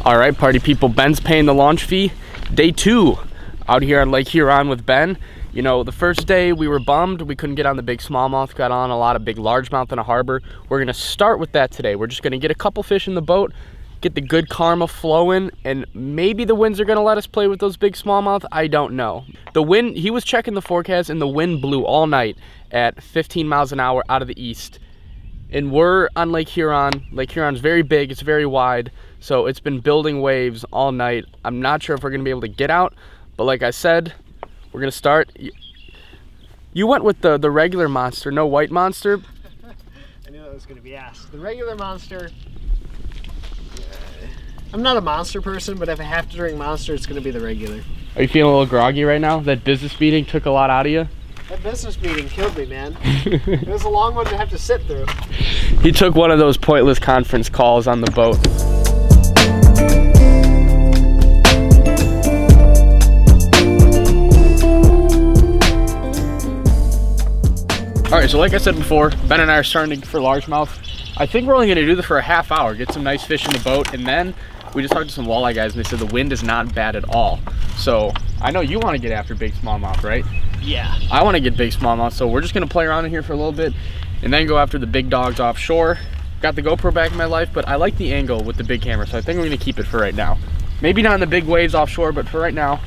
All right, party people, Ben's paying the launch fee. Day 2 out here on Lake Huron with Ben. You know, the first day we were bummed we couldn't get on the big smallmouth, got on a lot of big largemouth in a harbor. We're gonna start with that today. We're just gonna get a couple fish in the boat, get the good karma flowing, and maybe the winds are gonna let us play with those big smallmouth. I don't know. The wind, he was checking the forecast and the wind blew all night at 15 miles an hour out of the east. And we're on Lake Huron. Lake Huron's very big, it's very wide, so it's been building waves all night. I'm not sure if we're gonna be able to get out, but like I said, we're gonna start. You went with the regular monster, no white monster. I knew that was gonna be asked. The regular monster, I'm not a monster person, but if I have to drink monster, it's gonna be the regular. Are you feeling a little groggy right now? That business meeting took a lot out of you? That business meeting killed me, man. It was a long one to have to sit through. He took one of those pointless conference calls on the boat. All right, so like I said before, Ben and I are starting for largemouth. I think we're only gonna do this for a half hour, get some nice fish in the boat, and then we just talked to some walleye guys and they said the wind is not bad at all. So I know you wanna get after big smallmouth, right? Yeah. I wanna get big smallmouth, so we're just gonna play around in here for a little bit and then go after the big dogs offshore. Got the GoPro back in my life, but I like the angle with the big camera, so I think we're gonna keep it for right now. Maybe not in the big waves offshore, but for right now,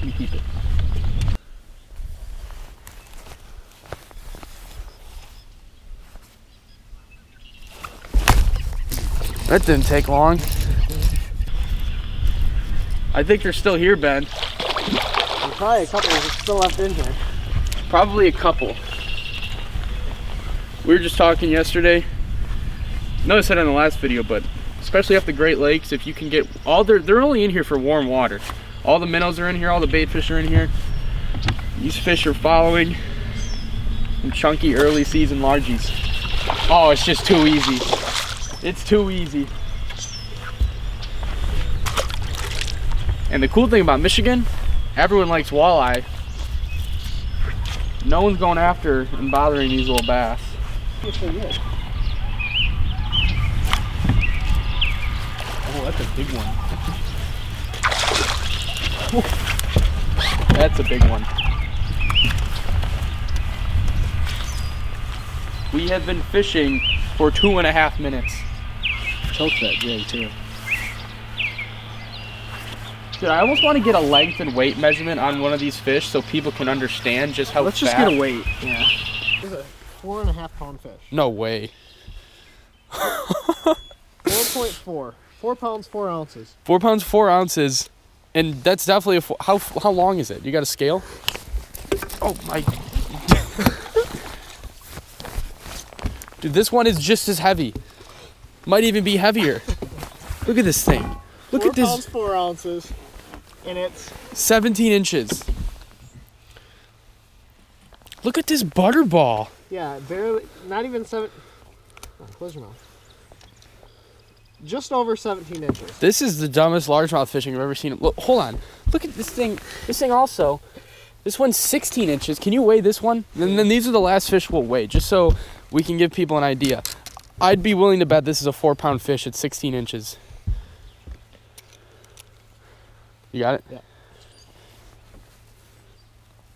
we keep it. That didn't take long. I think they're still here, Ben. There's probably a couple still left in here. Probably a couple. We were just talking yesterday. I know I said it in the last video, but especially up the Great Lakes, if you can get all they're only in here for warm water. All the minnows are in here, all the bait fish are in here. These fish are following some chunky early season largies. Oh, it's just too easy. It's too easy. And the cool thing about Michigan, everyone likes walleye. No one's going after and bothering these little bass. Yes, they did. Oh, that's a big one. That's a big one. We have been fishing for 2.5 minutes. Choke that jig too. Dude, I almost want to get a length and weight measurement on one of these fish so people can understand just how Let's just get a weight. Yeah. This is a 4.5 pound fish. No way. 4.4. 4 pounds, 4 ounces. 4 pounds, 4 ounces. And that's definitely a how long is it? You got a scale? Oh my. Dude, this one is just as heavy. Might even be heavier. Look at this thing. Look at this. 4 pounds, 4 ounces. And it's 17 inches. Look at this butterball. yeah, barely, not even 7. Oh, close your mouth. Just over 17 inches. This is the dumbest largemouth fishing I've ever seen. Look, hold on. Look at this thing. This thing also. This one's 16 inches. Can you weigh this one? And then these are the last fish we'll weigh, just so we can give people an idea. I'd be willing to bet this is a 4 pound fish at 16 inches. You got it? Yeah.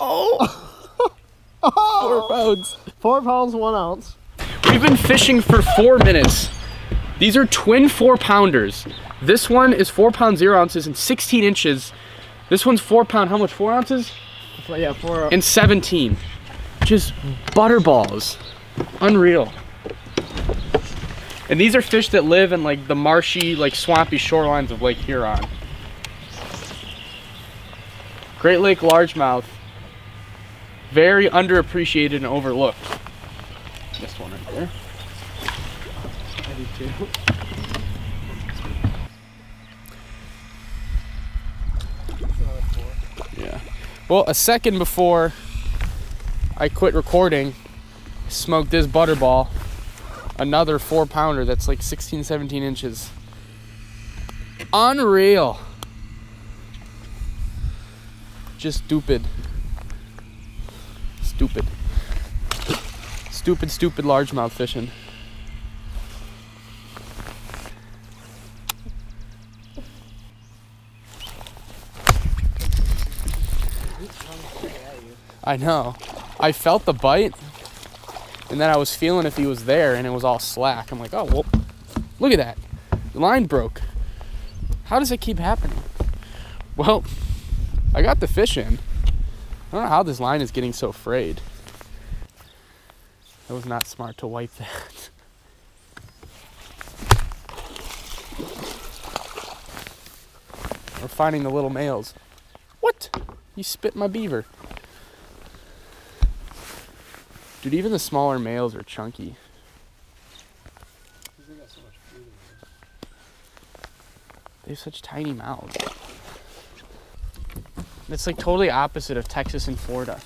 Oh! 4 pounds. 4 pounds, 1 ounce. We've been fishing for 4 minutes. These are twin 4 pounders. This one is 4 pounds 0 ounces and 16 inches. This one's 4 pound, how much? 4 ounces? Yeah, 4 And 17. Just butterballs. Unreal. And these are fish that live in like the marshy, like swampy shorelines of Lake Huron. Great Lake largemouth. Very underappreciated and overlooked. This one right there. I do too. Yeah. Well, a second before I quit recording, smoked this butterball. Another 4 pounder that's like 16, 17 inches. Unreal. Just stupid. Stupid. Stupid largemouth fishing. I know. I felt the bite, and then I was feeling if he was there, and it was all slack. I'm like, oh, well, look at that. The line broke. How does it keep happening? Well, I got the fish in. I don't know how this line is getting so frayed. That was not smart to wipe that. We're finding the little males. What? You spit my beaver. Dude, even the smaller males are chunky. They have such tiny mouths. It's like totally opposite of Texas and Florida.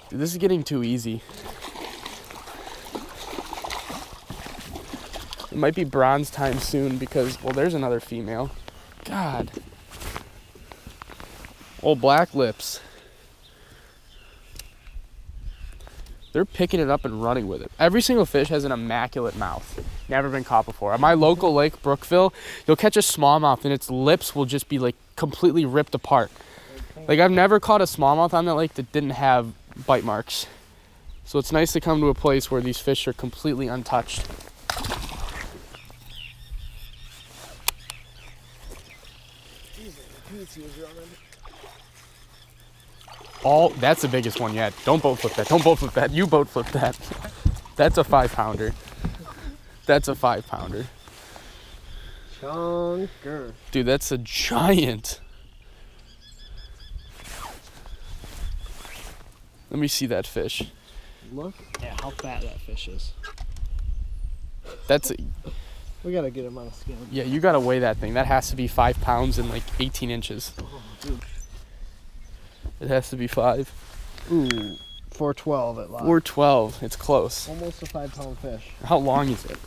Dude, this is getting too easy. It might be bronze time soon because, well, there's another female. God. Old black lips. They're picking it up and running with it. Every single fish has an immaculate mouth. Never been caught before. At my local lake, Brookville, you'll catch a smallmouth and its lips will just be like completely ripped apart. Like I've never caught a smallmouth on that lake that didn't have bite marks. So it's nice to come to a place where these fish are completely untouched. Oh, that's the biggest one yet. Don't boat flip that. Don't boat flip that. You boat flip that. That's a 5-pounder. That's a 5-pounder. Chunker. Dude, that's a giant. Let me see that fish. Look at how fat that fish is. That's a, we gotta get him on a scale. yeah, you gotta weigh that thing. That has to be 5 pounds and like 18 inches. Oh, dude. It has to be 5. Ooh, 412 at live. 412. It's close. Almost a 5-pound fish. How long is it?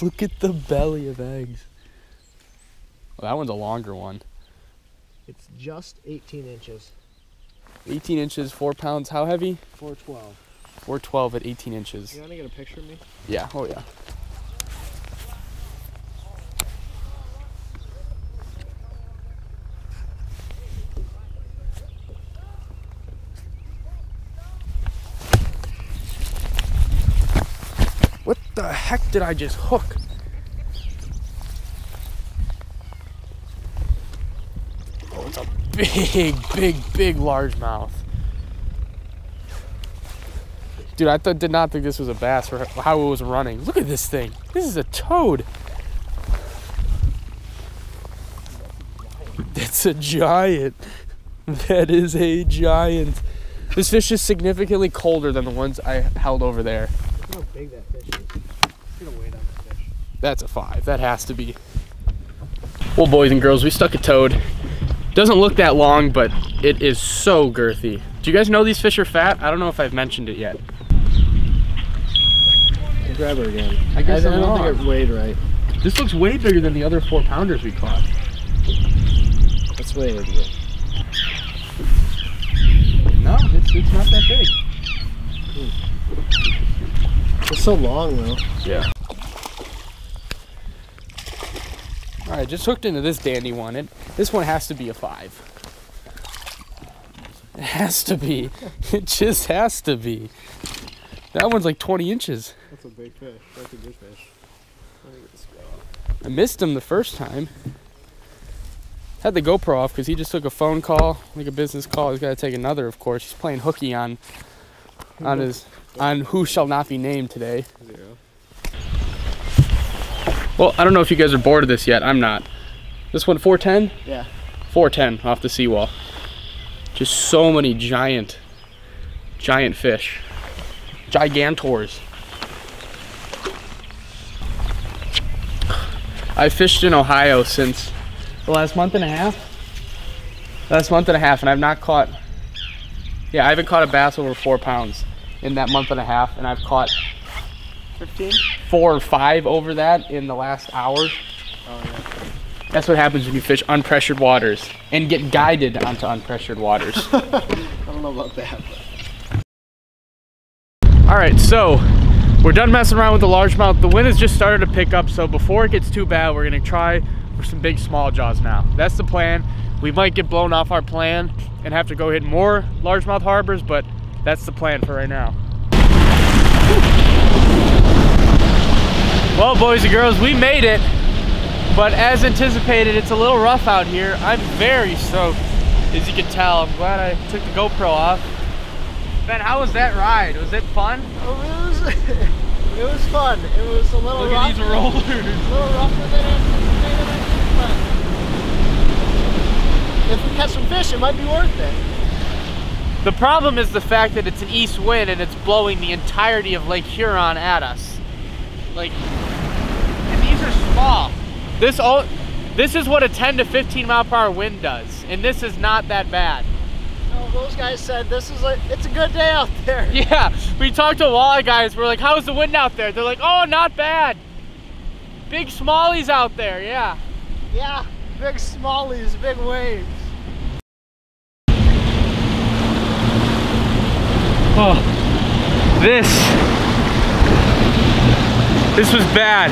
Look at the belly of eggs. Oh, that one's a longer one. It's just 18 inches. 18 inches, 4 pounds. How heavy? 412. 412 at 18 inches. You want to get a picture of me? Yeah. Oh, yeah. What the heck did I just hook? Oh, it's a big largemouth. Dude, I did not think this was a bass for how it was running. Look at this thing. This is a toad. That's a giant. That is a giant. This fish is significantly colder than the ones I held over there. Look how big that fish is. Get a weight on that fish. That's a 5. That has to be. Well, boys and girls, we stuck a toad. Doesn't look that long, but it is so girthy. Do you guys know these fish are fat? I don't know if I've mentioned it yet. Grab her again. I guess I don't think it weighed right. This looks way bigger than the other 4-pounders we caught. Let's weigh it again. No, it's not that big. It's so long though. Yeah. All right, just hooked into this dandy one. This one has to be a 5. It has to be. It just has to be. That one's like 20 inches. That's a big fish. That's a good fish. Let me get this guy off. I missed him the first time. Had the GoPro off because he just took a phone call, like a business call. He's got to take another, of course. He's playing hooky on who shall not be named today. 0. Well, I don't know if you guys are bored of this yet. I'm not. This one 410? Yeah. 410 off the seawall. Just so many giant fish. Gigantors. I fished in Ohio since the last month and a half. And I've not caught, I haven't caught a bass over 4 pounds in that month and a half, and I've caught 15? 4 or 5 over that in the last hour. Oh yeah. That's what happens when you fish unpressured waters and get guided onto unpressured waters. I'm don't know about that. But. All right, so we're done messing around with the largemouth. The wind has just started to pick up, so before it gets too bad, we're gonna try for some big small jaws now. That's the plan. We might get blown off our plan and have to go hit more largemouth harbors, but that's the plan for right now. Well, boys and girls, we made it, but as anticipated, it's a little rough out here. I'm very stoked, as you can tell. I'm glad I took the GoPro off. Ben, how was that ride? Was it fun? Oh, it was fun. It was a little rough. Look at these rollers. A little rougher than anticipated, I think, but if we catch some fish, it might be worth it. The problem is the fact that it's an east wind and it's blowing the entirety of Lake Huron at us. Like, and these are small. This is what a 10 to 15 mile per hour wind does, and this is not that bad. No, those guys said it's a good day out there. Yeah, we talked to walleye guys. We're like, how's the wind out there? They're like, oh, not bad. Big smallies out there, yeah. Yeah, big smallies, big waves. Oh, this was bad.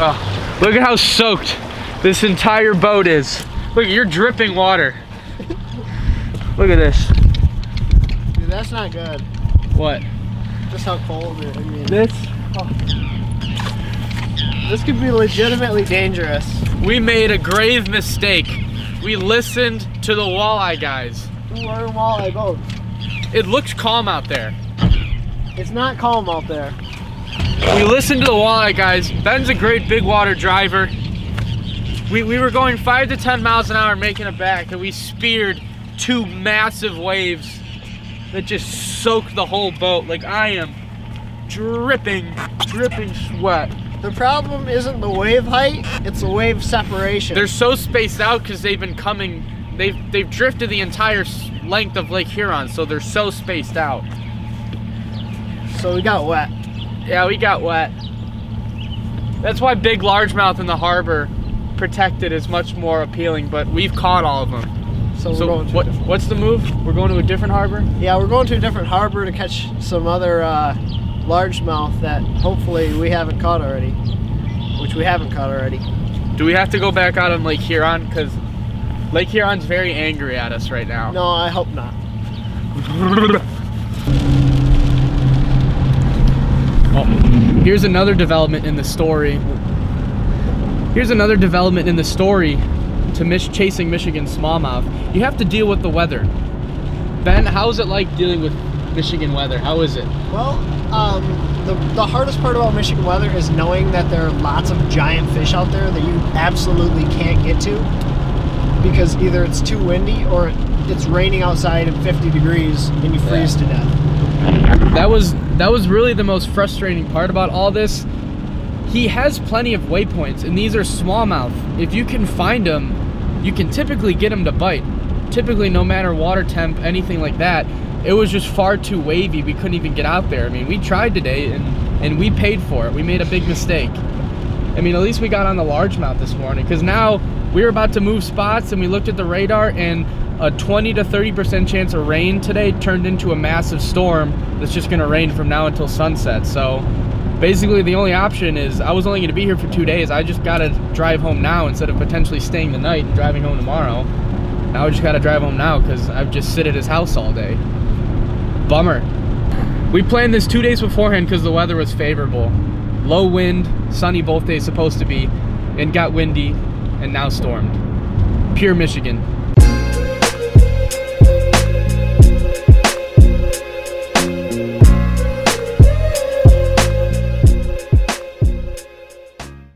Oh, look at how soaked this entire boat is. Look, you're dripping water. Look at this. Dude, that's not good. What? Just how cold it is. I mean, This? oh. This could be legitimately dangerous. We made a grave mistake. We listened to the walleye guys. Who are walleye boats? It looks calm out there. It's not calm out there. We listened to the walleye guys. Ben's a great big water driver. We were going 5 to 10 miles an hour making it back, and we speared 2 massive waves that just soaked the whole boat. Like, I am dripping sweat. The problem isn't the wave height, it's the wave separation. They're so spaced out because they've been coming, they've drifted the entire length of Lake Huron, so they're so spaced out. So we got wet. Yeah, we got wet. That's why big largemouth in the harbor protected is much more appealing, but we've caught all of them. So So we're going to what's the move? We're going to a different harbor? Yeah, we're going to a different harbor to catch some other largemouth that hopefully we haven't caught already. Which we haven't caught already. Do we have to go back out on Lake Huron? Because Lake Huron's very angry at us right now. No, I hope not. Oh, here's another development in the story. To chasing Michigan smallmouth. You have to deal with the weather. Ben, how's it like dealing with Michigan weather? How is it? Well, the hardest part about Michigan weather is knowing that there are lots of giant fish out there that you absolutely can't get to because either it's too windy or it's raining outside at 50 degrees and you freeze to death. That was really the most frustrating part about all this. He has plenty of waypoints, and these are smallmouth. If you can find them, you can typically get them to bite. Typically, no matter water temp, anything like that. It was just far too wavy. We couldn't even get out there. I mean, we tried today, and we paid for it. We made a big mistake. I mean, at least we got on the largemouth this morning, because now we were about to move spots, and we looked at the radar, and a 20 to 30% chance of rain today turned into a massive storm that's just gonna rain from now until sunset. So basically the only option is, I was only gonna be here for 2 days. I just gotta drive home now instead of potentially staying the night and driving home tomorrow. Now I just gotta drive home now because I've just sit at his house all day. Bummer. We planned this 2 days beforehand because the weather was favorable. Low wind, sunny both days supposed to be, and got windy, and now stormed. Pure Michigan.